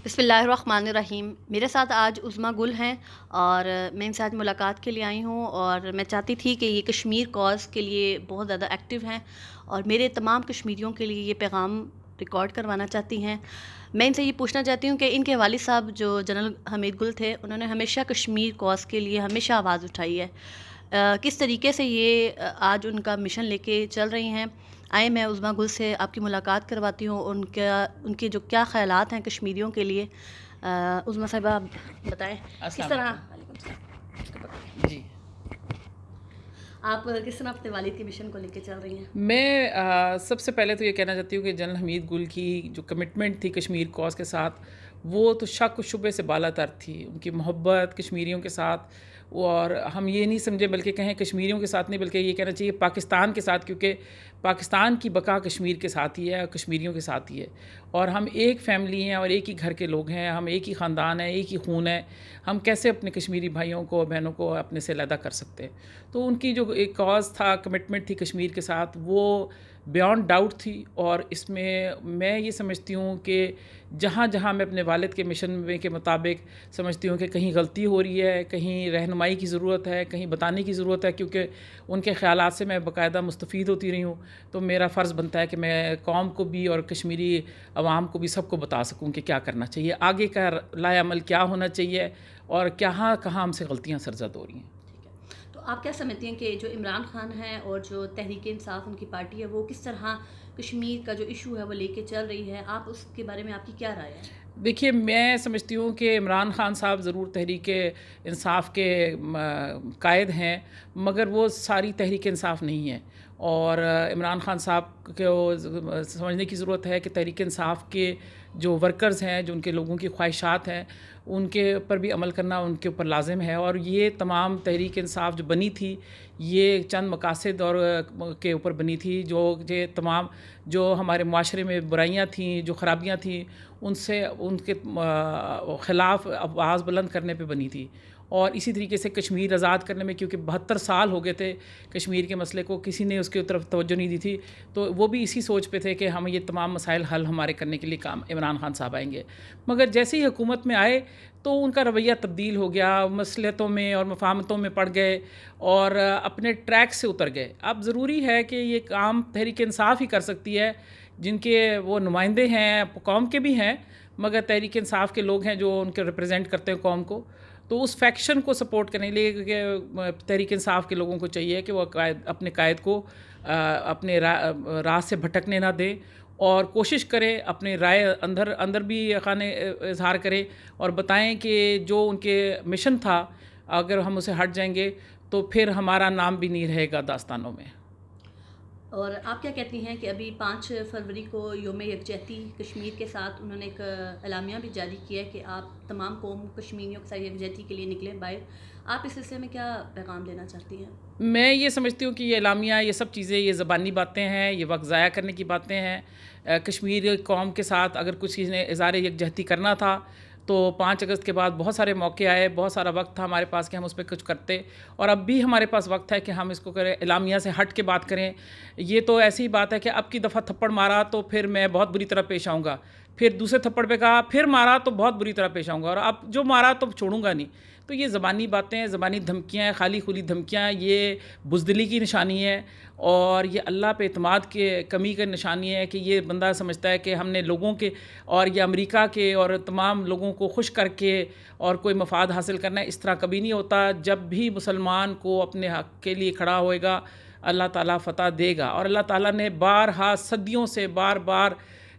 بسم اللہ الرحمن الرحیم۔ میرے ساتھ آج عظمیٰ گل ہیں اور میں ان سے آج ملاقات کے لیے آئی ہوں، اور میں چاہتی تھی کہ یہ کشمیر کاز کے لیے بہت زیادہ ایکٹیو ہیں اور میرے تمام کشمیریوں کے لیے یہ پیغام ریکارڈ کروانا چاہتی ہیں۔ میں ان سے یہ پوچھنا چاہتی ہوں کہ ان کے والد صاحب جو جنرل حمید گل تھے، انہوں نے ہمیشہ کشمیر کاز کے لیے ہمیشہ آواز اٹھائی ہے۔ کس طریقے سے یہ آج ان کا مشن لے کے چل رہی ہیں، آئے میں عظمیٰ گل سے آپ کی ملاقات کرواتی ہوں، ان کے جو کیا خیالات ہیں کشمیریوں کے لیے۔ عظمیٰ صاحبہ آپ بتائیں کس طرح جی آپ کس طرح اپنے والد کے مشن کو لے کے چل رہی ہیں؟ میں سب سے پہلے تو یہ کہنا چاہتی ہوں کہ جنرل حمید گل کی جو کمٹمنٹ تھی کشمیر کاز کے ساتھ، وہ تو شک و شبے سے بالا تر تھی۔ ان کی محبت کشمیریوں کے ساتھ، اور ہم یہ نہیں سمجھے بلکہ کہیں کشمیریوں کے ساتھ نہیں، بلکہ یہ کہنا چاہیے پاکستان کے ساتھ، کیونکہ پاکستان کی بقا کشمیر کے ساتھ ہی ہے اور کشمیریوں کے ساتھ ہی ہے، اور ہم ایک فیملی ہیں اور ایک ہی گھر کے لوگ ہیں، ہم ایک ہی خاندان ہیں، ایک ہی خون ہے۔ ہم کیسے اپنے کشمیری بھائیوں کو بہنوں کو اپنے سے علیحدہ کر سکتے ہیں؟ تو ان کی جو ایک کاز تھا، کمٹمنٹ تھی کشمیر کے ساتھ، وہ بیانڈ ڈاؤٹ تھی، اور اس میں یہ سمجھتی ہوں کہ جہاں جہاں میں اپنے والد کے مشن میں کے مطابق سمجھتی ہوں کہ کہیں غلطی ہو رہی ہے، کہیں رہنمائی کی ضرورت ہے، کہیں بتانے کی ضرورت ہے، کیونکہ ان کے خیالات سے میں باقاعدہ مستفید ہوتی رہی ہوں، تو میرا فرض بنتا ہے کہ میں قوم کو بھی اور کشمیری عوام کو بھی سب کو بتا سکوں کہ کیا کرنا چاہیے، آگے کا لائے عمل کیا ہونا چاہیے، اور کہاں ہم سے غلطیاں سرزد ہو رہی ہیں۔ تو آپ کیا سمجھتی ہیں کہ جو عمران خان ہیں اور جو تحریک انصاف ان کی پارٹی ہے، وہ کس طرح کشمیر کا جو ایشو ہے وہ لے کے چل رہی ہے؟ آپ اس کے بارے میں آپ کی کیا رائے ہے؟ دیکھیے، میں سمجھتی ہوں کہ عمران خان صاحب ضرور تحریک انصاف کے قائد ہیں، مگر وہ ساری تحریک انصاف نہیں ہے، اور عمران خان صاحب کو سمجھنے کی ضرورت ہے کہ تحریک انصاف کے جو ورکرز ہیں، جو ان کے لوگوں کی خواہشات ہیں، ان کے اوپر بھی عمل کرنا ان کے اوپر لازم ہے، اور یہ تمام تحریک انصاف جو بنی تھی، یہ چند مقاصد اور کے اوپر بنی تھی، جو یہ تمام جو ہمارے معاشرے میں برائیاں تھیں، جو خرابیاں تھیں، ان سے ان کے خلاف آواز بلند کرنے پہ بنی تھی، اور اسی طریقے سے کشمیر آزاد کرنے میں، کیونکہ 72 سال ہو گئے تھے کشمیر کے مسئلے کو، کسی نے اس کے طرف توجہ نہیں دی تھی، تو وہ بھی اسی سوچ پہ تھے کہ ہم یہ تمام مسائل حل ہمارے کرنے کے لیے کام عمران خان صاحب آئیں گے، مگر جیسے ہی حکومت میں آئے تو ان کا رویہ تبدیل ہو گیا، مصلحتوں میں اور مفاہمتوں میں پڑ گئے اور اپنے ٹریک سے اتر گئے۔ اب ضروری ہے کہ یہ کام تحریک انصاف ہی کر سکتی ہے، جن کے وہ نمائندے ہیں، قوم کے بھی ہیں، مگر تحریک انصاف کے لوگ ہیں جو ان کے ریپرزینٹ کرتے ہیں قوم کو، تو اس فیکشن کو سپورٹ کرنے کے لیے کہ تحریک انصاف کے لوگوں کو چاہیے کہ وہ اپنے قائد کو اپنے راہ سے بھٹکنے نہ دیں، اور کوشش کریں اپنے رائے اندر بھی خانے اظہار کریں اور بتائیں کہ جو ان کے مشن تھا، اگر ہم اسے ہٹ جائیں گے تو پھر ہمارا نام بھی نہیں رہے گا داستانوں میں۔ اور آپ کیا کہتی ہیں کہ ابھی 5 فروری کو یوم یکجہتی کشمیر کے ساتھ انہوں نے ایک اعلامیہ بھی جاری کیا ہے کہ آپ تمام قوم کشمیریوں کے ساتھ یکجہتی کے لیے نکلیں باہر، آپ اس سلسلے میں کیا پیغام دینا چاہتی ہیں؟ میں یہ سمجھتی ہوں کہ یہ اعلامیہ، یہ سب چیزیں، یہ زبانی باتیں ہیں، یہ وقت ضائع کرنے کی باتیں ہیں۔ کشمیر قوم کے ساتھ اگر کچھ چیز نے اظہار یکجہتی کرنا تھا تو 5 اگست کے بعد بہت سارے موقع آئے، بہت سارا وقت تھا ہمارے پاس کہ ہم اس پہ کچھ کرتے، اور اب بھی ہمارے پاس وقت ہے کہ ہم اس کو کریں، اعلامیہ سے ہٹ کے بات کریں۔ یہ تو ایسی بات ہے کہ اب کی دفعہ تھپڑ مارا تو پھر میں بہت بری طرح پیش آؤں گا، پھر دوسرے تھپڑ پہ کہا پھر مارا تو بہت بری طرح پیش آؤں گا، اور اب جو مارا تو چھوڑوں گا نہیں۔ تو یہ زبانی باتیں، زبانی دھمکیاں، خالی خولی دھمکیاں، یہ بزدلی کی نشانی ہے، اور یہ اللہ پہ اعتماد کے کمی کا نشانی ہے کہ یہ بندہ سمجھتا ہے کہ ہم نے لوگوں کے اور یہ امریکہ کے اور تمام لوگوں کو خوش کر کے اور کوئی مفاد حاصل کرنا ہے۔ اس طرح کبھی نہیں ہوتا۔ جب بھی مسلمان کو اپنے حق کے لیے کھڑا ہوئے گا، اللہ تعالیٰ فتح دے گا، اور اللہ تعالیٰ نے بارہا صدیوں سے بار بار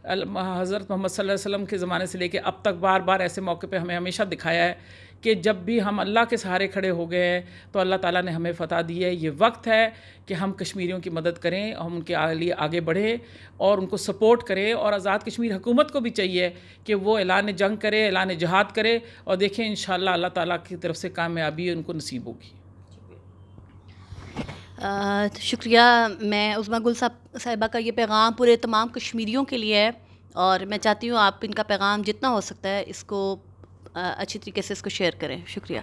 حضرت محمد صلی اللہ علیہ وسلم کے زمانے سے لے کے اب تک بار بار ایسے موقع پہ ہمیں ہمیشہ دکھایا ہے کہ جب بھی ہم اللہ کے سہارے کھڑے ہو گئے ہیں تو اللہ تعالیٰ نے ہمیں فتح دی ہے۔ یہ وقت ہے کہ ہم کشمیریوں کی مدد کریں، ہم ان کے لیے آگے بڑھیں اور ان کو سپورٹ کریں، اور آزاد کشمیر حکومت کو بھی چاہیے کہ وہ اعلان جنگ کرے، اعلان جہاد کرے، اور دیکھیں انشاءاللہ اللہ تعالیٰ کی طرف سے کامیابی ان کو نصیب ہوگی۔ شکریہ۔ میں عظمیٰ گل صاحبہ کا یہ پیغام پورے تمام کشمیریوں کے لیے ہے، اور میں چاہتی ہوں آپ ان کا پیغام جتنا ہو سکتا ہے اس کو اچھی طریقے سے اس کو شیئر کریں۔ شکریہ۔